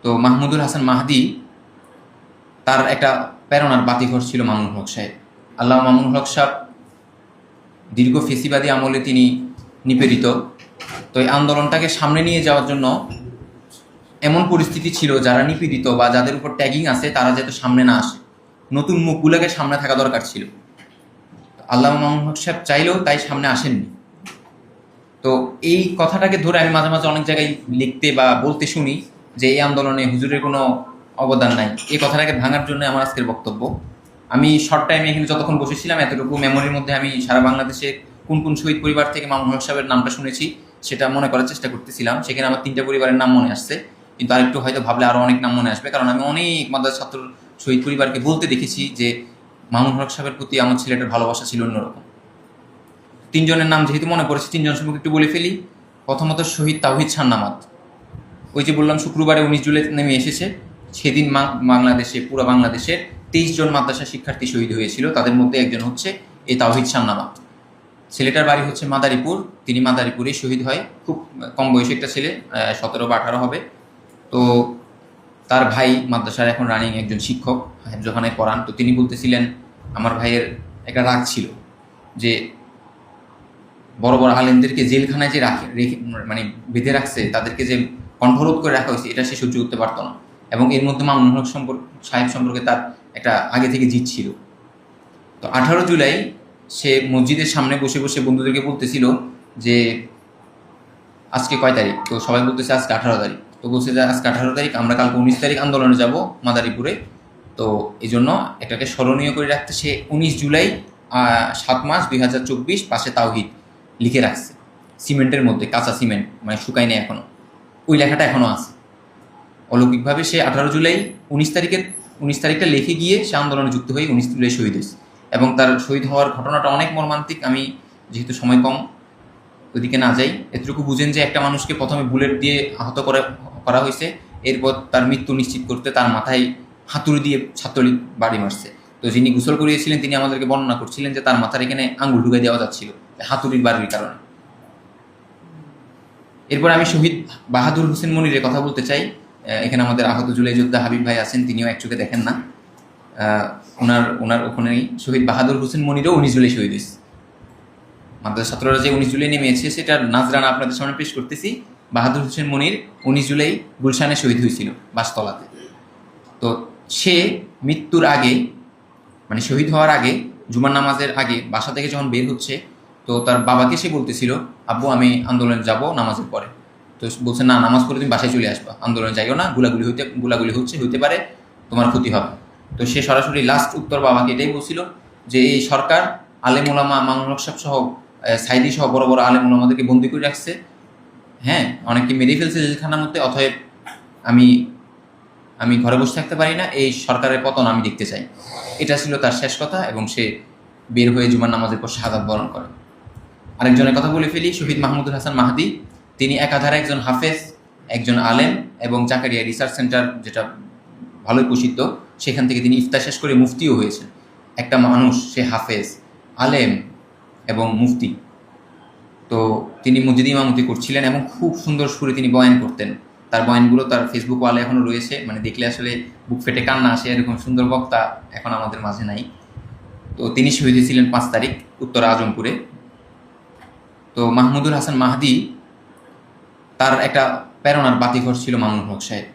তো মাহমুদুল হাসান মাহদি তার একটা প্রেরণার বাতিঘর ছিল মামুনুল হক সাহেব। আল্লাহ মামুনুল হক সাহেব দীর্ঘ ফেসিবাদী আমলে তিনি নিপীড়িত। তো এই আন্দোলনটাকে সামনে নিয়ে যাওয়ার জন্য এমন পরিস্থিতি ছিল, যারা নিপীড়িত বা যাদের উপর ট্যাগিং আছে তারা যাতে সামনে না আসে, নতুন মুখগুলোকে সামনে থাকা দরকার ছিল। আল্লাহ মামুনুল হক সাহেব চাইলেও তাই সামনে আসেননি। তো এই কথাটাকে ধরে আমি মাঝে মাঝে অনেক জায়গায় লিখতে বা বলতে শুনি যে এই আন্দোলনে হুজুরের কোনো অবদান নাই। এই কথাটাকে ভাঙার জন্য আমার আজকের বক্তব্য। আমি শর্ট টাইমে এখানে যতক্ষণ বসেছিলাম এতটুকু মেমোরির মধ্যে আমি সারা বাংলাদেশে কোন কোন শহীদ পরিবার থেকে মামুনুল হক সাহেবের নামটা শুনেছি সেটা মনে করার চেষ্টা করতেছিলাম। সেখানে আমার 3টা পরিবারের নাম মনে আসছে, কিন্তু আরেকটু হয়তো ভাবলে আরও অনেক নাম মনে আসবে, কারণ আমি অনেক মাদ্রাসা ছাত্র শহীদ পরিবারকে বলতে দেখেছি যে মামুনুল হক সাহেবের প্রতি আমার ছেলেটার ভালোবাসা ছিল অন্যরকম। 3জনের নাম যেহেতু মনে পড়েছে, 3জন সম্পর্কে একটু বলে ফেলি। প্রথমত শহীদ তাওহিদ শান্নামাত। ওই যে বললাম শুক্রবারে 19 জুলাই নেমে এসেছে, সেদিন বাংলাদেশে পুরো বাংলাদেশের 23 জন মাদ্রাসা শিক্ষার্থী শহীদ হয়েছিল। তাদের মধ্যে একজন হচ্ছে এই তাওহিদ শান্নামাত। ছেলেটার বাড়ি হচ্ছে মাদারীপুর, তিনি মাদারীপুরে শহীদ হয়। খুব কম বয়সী একটা ছেলে, 17 বা 18 হবে। তো তার ভাই মাদ্রাসার এখন রানিং একজন শিক্ষক, হেফজখানায় পড়ান। তো তিনি বলতেছিলেন আমার ভাইয়ের একটা রাগ ছিল যে বড় বড় আলেমদেরকে জেলখানায় যে রেখে মানে বেঁধে রাখছে, তাদেরকে যে কণ্ঠরোধ করে রাখা হয়েছে, এটা সে সহ্য করতে পারতো না। এবং এর মধ্যে মামুনুল হক সাহেব সম্পর্কে তার একটা আগে থেকে জিত ছিল। তো 18 জুলাই সে মসজিদের সামনে বসে বসে বন্ধুদেরকে বলতেছিল যে আজকে কয় তারিখ, তো সবাই বলতেছে আজকে 18 তারিখ। তো বলছে যে আজকে 18 তারিখ, আমরা কালকে 19 তারিখ আন্দোলনে যাব মাদারীপুরে। তো এই জন্য এটাকে স্মরণীয় করে রাখতে সে 19 জুলাই 7 মাস 2024 পাশে তাওহিদ লিখে রাখছে সিমেন্টের মধ্যে, কাঁচা সিমেন্ট, মানে শুকায় নেই এখনো, ওই লেখাটা এখনো আছে। অলৌকিকভাবে সে 18 জুলাই 19 তারিখটা লিখে গিয়ে সে আন্দোলনে যুক্ত হয়ে 19 জুলাই শহীদ হয়েছে। এবং তার শহীদ হওয়ার ঘটনাটা অনেক মর্মান্তিক। আমি যেহেতু সময় কম ওইদিকে না যাই, এতটুকু বুঝেন যে একটা মানুষকে প্রথমে বুলেট দিয়ে আহত করা হয়েছে, এরপর তার মৃত্যু নিশ্চিত করতে তার মাথায় হাতুড়ি দিয়ে ছাত্রলীগ বাড়ি মারছে। তো যিনি গোসল করিয়েছিলেন তিনি আমাদেরকে বর্ণনা করছিলেন যে তার মাথার এখানে আঙ্গুল ঢুকে দেওয়া যাচ্ছিল হাতুড়ির বাড়ির কারণে। এরপর আমি শহীদ বাহাদুর হোসেন মনিরের কথা বলতে চাই। এখানে আমাদের আহত জুলাই যোদ্ধা হাবিব ভাই আছেন, তিনিও এক চোখে দেখেন না। ওনার ওখানেই শহীদ বাহাদুর হোসেন মনিরও 19 জুলাই শহীদ হয়েছে। মাদ্রাসা ছাত্ররা যে 19 জুলাই নেমে এসেছে সেটার নাজরানা আপনাদের সামনে পেশ করতেছি। বাহাদুর হোসেন মনির 19 জুলাই গুলশানে শহীদ হয়েছিল বাসতলাতে। তো সে মৃত্যুর আগে, মানে শহীদ হওয়ার আগে, জুমার নামাজের আগে বাসা থেকে যখন বের হচ্ছে, তো তার বাবাকে সে বলতেছিল আব্বু আমি আন্দোলনে যাব নামাজের পরে। তো বলছে না, নামাজ পড়ে তুমি বাসায় চলে আসবা, আন্দোলনে যাইও না, গুলাগুলি হইতে পারে, তোমার ক্ষতি হবে। তো সে সরাসরি লাস্ট উত্তর বাবাকে এটাই বলছিল যে এই সরকার আলেম ওলামা মামুনুল হক সাহেব সহ সাইদি সহ বড় বড় আলেম ওলামাদেরকে বন্দি করে রাখছে, হ্যাঁ অনেককে মেরে ফেলছে জেলখানার মধ্যে, অতএব আমি ঘরে বসে থাকতে পারি না, এই সরকারের পতন আমি দেখতে চাই। এটা ছিল তার শেষ কথা, এবং সে বের হয়ে জুমার নামাজের পর শাহাদাত বরণ করে। আরেকজনের কথা বলে ফেলি, শহীদ মাহমুদুল হাসান মাহদি। তিনি একাধারে একজন হাফেজ, একজন আলেম, এবং জাকারিয়া রিসার্চ সেন্টার যেটা ভালোই প্রসিদ্ধ, সেখান থেকে তিনি ইফতার শেষ করে মুফতিও হয়েছেন। একটা মানুষ, সে হাফেজ, আলেম এবং মুফতি। তো তিনি মসজিদে ইমামতি করছিলেন এবং খুব সুন্দর সুরে তিনি বয়ান করতেন। তার বয়ানগুলো তার ফেসবুক ওয়ালে এখনও রয়েছে, মানে দেখলে আসলে বুক ফেটে কান্না আসে, এরকম সুন্দর বক্তা এখন আমাদের মাঝে নাই। তো তিনি শহীদ হয়েছিলেন 5 তারিখ উত্তরা আজমপুরে। তো মাহমুদুল হাসান মাহদি তার একটা প্রেরণার বাতিঘর ছিল মামুনুল হক সাহেব।